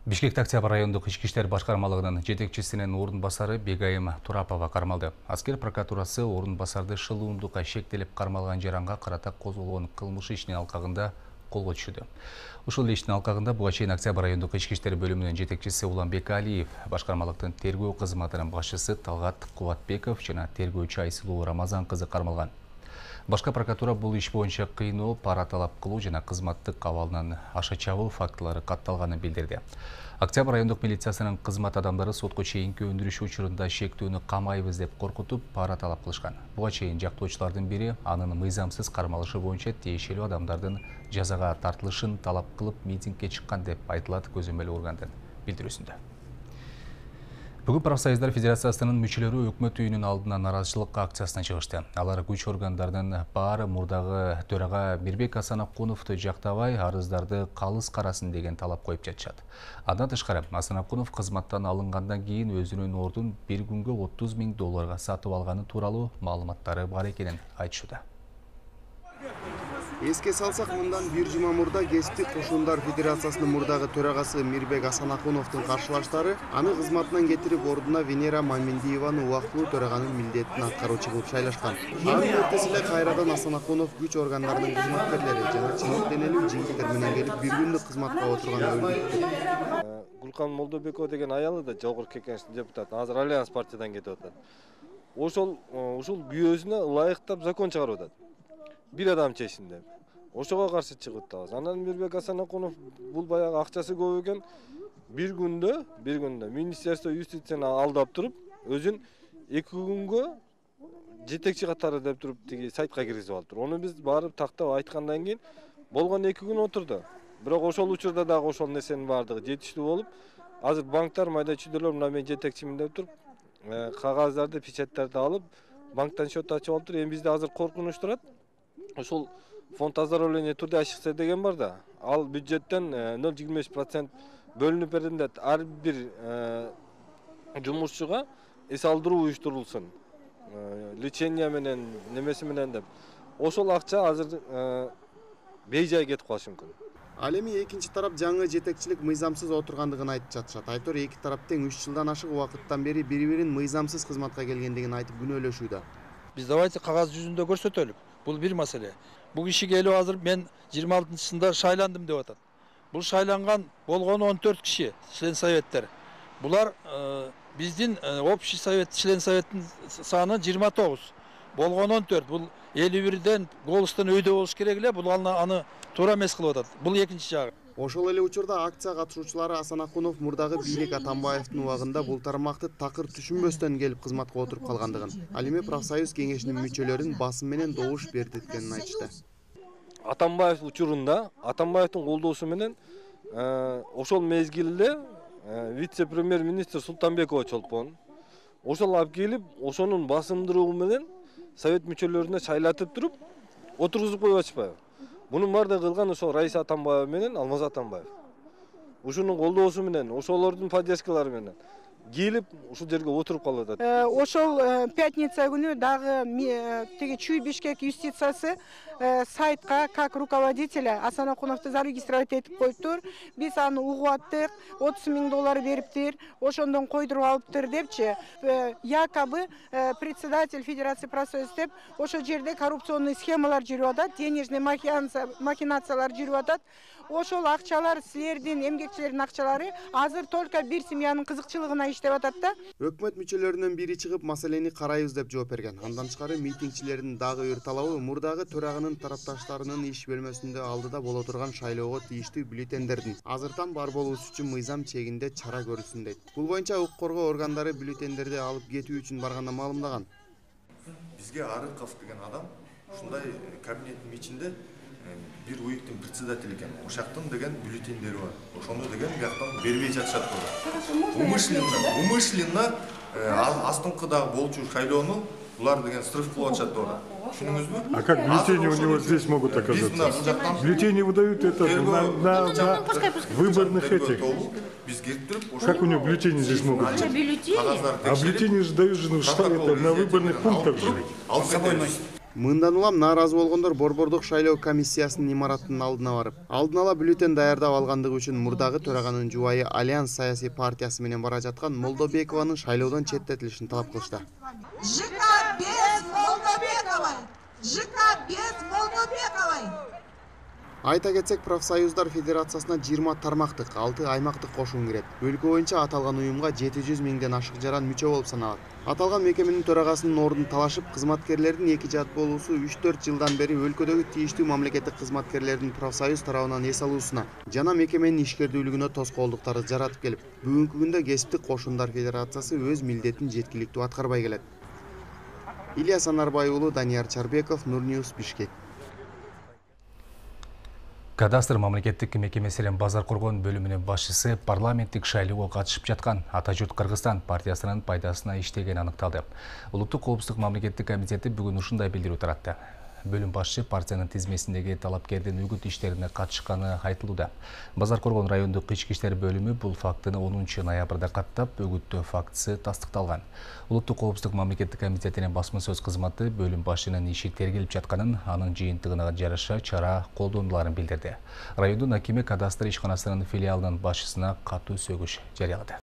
Бишкекте Октябрь райондук ички иштер башкармалыгынын жетекчисинин орун басары Бегайым Турапова кармалды. Аскер прокуратурасы орун басарды шылуумдукка шектелип кармалган жаранга карата козголгон кылмыш ишинин алкагында колго түшүрдү. Ушул иштин алкагында буга чейин Октябрь райондук ички иштер бөлүмүнүн жетекчиси Уланбек Алиев, башкармалыктын тергөө кызматынын башчысы Талгат Кубатбеков жана тергөөчү Айсылуу Рамазан кызы кармалган. Башка прокуратура бул иш боюнча кыйноо, пара талап кылуу жана кызматтык абалынан аша чабуу фактылары катталганын билдирди. Октябрь райондук милициясынын кызмат адамдары сотко чейинки өндүрүш учурунда шектүүнү камайбыз деп коркутуп пара талап кылышкан. Буга чейин жактоочулардын бири анын мыйзамсыз кармалышы боюнча тиешелүү адамдардын жазага тартылышын талап кылып митингге чыккан деп айтылат көзөмөл органдын билдирүүсүндө. Бүгүн профсоюздар федерациясынын мүчөлөрү өкмөт үйүнүн алдына наразычылык акциясына чыгышты. Алар күч органдардын баары мурдагы төрага Мирбек Асанакуновду жактабай, арыздарды калыс карасын деген талап коюп жатышат. Андан тышкары Асанакунов кызматтан алынгандан кийин өзүнүн ордун бир күнгө $30.000 сатып алганы тууралуу маалыматтары бар экенин айтышууда. Эске салсак, мындан бир жума мурда Кесиптик кошундар федерациясынын мурдагы төрагасы Мирбек Асанакуновдун каршылаштары аны кызматынан кетирип ордуна Венера Маминдиеваны убактылуу төраганын милдетин аткаруучу кылып шайлашкан. Анын эртеси эле кайрадан Асанакунов күч органдарынын кызматкерлери жана чындык денелүү жигиттер менен келип бир күндүк кызматка отурган өйдүктү. Гулкан Молдобекова деген аялы да жогорку кеңештин депутаты, азыр Альянс партиядан кетип атат. Ушул күйөөсүнө ылайыктап закон чыгарып атат. Бир адам чечсин деп. Ошого каршы чыгып атабыз. Анан Мирбек Асанакунов бул баягы акчасы көп экен. Бир күндө Министерство юстицияны алдап туруп, өзүн 2 күнгө жетекчи катары деп туруп тиги сайтка киргизип алыптыр. Ону биз барып тактап айткандан кийин болгон 2 күн отурду. Бирок ошол учурда дагы ошол нерсенин бардыгы жетиштүү болуп, азыр банктар майда чүйдөрлөр мына мен жетекчимин деп туруп, кагаздарды, печатьтарды алып, банктан счет ачып алыптыр. Эми бизде азыр коркунуч турат. Ошол фонд оздоровления труда ШХС деген бар да, ал бюджеттен 0,25% бөлүнүп берилет. Ар бир жумушчуга эс алдыруу уюштурулсун. Лечение менен, немеси менен деп. Ошол акча азыр бейжай кетип калышы мүмкүн. Ал эми экинчи тарап жаңы жетекчилик мыйзамсыз отургандыгын айтып жатышат. Айтор эки тарап тең 3 жылдан ашык убакыттан бери бири-бирин мыйзамсыз кызматка келгендигин айтып күнөөлөшүүдө. Биз давайте кагаз жүзүндө көрсөтөлүк. Бул бир маселе. Бул киши келип азыр мен 26-сында шайландым деп атат. Бул шайланган болгон 14 киши член советтер. Булар биздин общий совет член советтин саны 29. Болгон 14. Бул 51ден голустан өйдө болуш керек эле. Бул аны туура эмес кылып атат. Бул экинчи жагы. Ошол эле учурда акция катышуучулары Асанакунов мурдагы бийлик Атамбаевдин убагында бул тармакты такыр түшүнбөстөн келип кызматка отуруп калгандыгын, ал эми профсоюз кеңешинин мүчөлөрүн басым менен добуш берди экенин айтышты. Атамбаев учурунда Атамбаевдин колдоосу менен ошол мезгилде вице-премьер-министр Султанбекова чолпон. Ошол алып келип, ошонун басымдыруу менен совет мүчөлөрүнө шайлатып туруп, отургузуп коюп атышпайбы? Bunun barda kılgan ошол Раиса Атамбаева менен Алмаз Атамбаев. Ушунун колдоосу менен, ошолордун поддержкалары менен келип ушул жерге отуруп калып атат. Ошол пятница күнү дагы тиги Чүй Бишкек юстициясы сайтка как руководителя Асанакуновду зарегистрировать этип коюптур. Биз аны угуп аттык, $30.000 бериптир, ошондон койдуруп алыптыр депчи. Якобы председатель Федерации профсоюз деп ошол жерде коррупционный схемалар жүрүп атат, денежный махинациялар жүрүп атат. Ошол акчалар силердин эмгекчилердин акчалары азыр только бир семьянын кызыкчылыгына иштеп атат да. Өкмөт мүчөлөрүнүн бири чыгып маселени карайбыз деп жооп берген. Андан тышкары митингчилердин дагы бир талабы мурдагы төрагынын тарапташтарынын иш бөлмөсүндө алдыда боло турган шайлоого тийиштүү бюллетендердин азыртан бар болуусу үчүн мыйзам чегинде чара көрүлсүн дейт. Бул боюнча укук коргоо органдары бюллетендерди алып кетүү үчүн барганда маалымдаган. Бизге Арыков деген адам ушундай кабинеттин ичинде бир уюктун председатель экен. Ошактын деген бюллетендери бар. Ошону деген бияктан бербей жатышат болду. Умышленно астыңкыдагы болчу шайлоону булар деген срыв кылып атышат болду. Түшүнүңүзбү? А как бюллетени у него здесь могут оказаться? Бюллетени выдают это на выборных этих. Как у него бюллетени здесь могут быть? А бюллетени же дают же на выборных пунктах же. Мындан улам нааразы болгондор Борбордук шайлоо комиссиясынын имаратынын алдына барып, алдын ала бюллетень даярдап алгандыгы үчүн мурдагы төраганын жубайы Альянс саясий партиясы менен бара жаткан Молдобекованын шайлоодон четтетилишин талап кылышты. ЖК без Молдобековой! ЖК без Молдобековой! Айта кетсек, профсоюздар федерациясына 20 тармактык, 6 аймактык кошун кирет. Өлкө боюнча аталган уюмга 700 миңден ашык жаран мүчө болуп саналат. Аталган мекеменин төрагасынын ордун талашып, кызматкерлердин эки жат болуусу 3-4 жылдан бери өлкөдөгү тийиштүү мамлекеттик кызматкерлердин профсоюз тарабынан эс алуусуна жана мекеменин ишкердүүлүгүнө тоскоолдуктарды жаратып келип, бүгүнкү күндө кесиптик кошундар федерациясы өз милдетин жеткиликтүү аткарбай келет. Илья Санарбай уулу, Данияр Чарбеков, Нурньюс, Бишкек. Кадастр мамлекеттик мекемесинин базар коргон бөлүмүнүн башчысы парламенттик шайлоого катышып жаткан Ата журт Кыргызстан партиясынын пайдасына иштегени аныкталды. Улуттук коопсуздук мамлекеттик комитети бүгүн ушундай билдирүү таратты. Бөлүм башчы партиянын тизмесиндеги талапкердин үгүт иштерине катышканы айтылууда. Базар коргон райондук ички иштер бөлүмү бул фактыны 10 ноябрда каттап, өгүттөө фактысы тастыкталган. Улуттук коопсуздук мамлекеттик комитетинин басма сөз кызматы бөлүм башчынын иши тергелип жатканын, анын жыйынтыгына жараша чара колдонуларын билдирди. Райондун акими кадастр ишканасынын филиалынын башчысына катуу сөгүш жарыялады.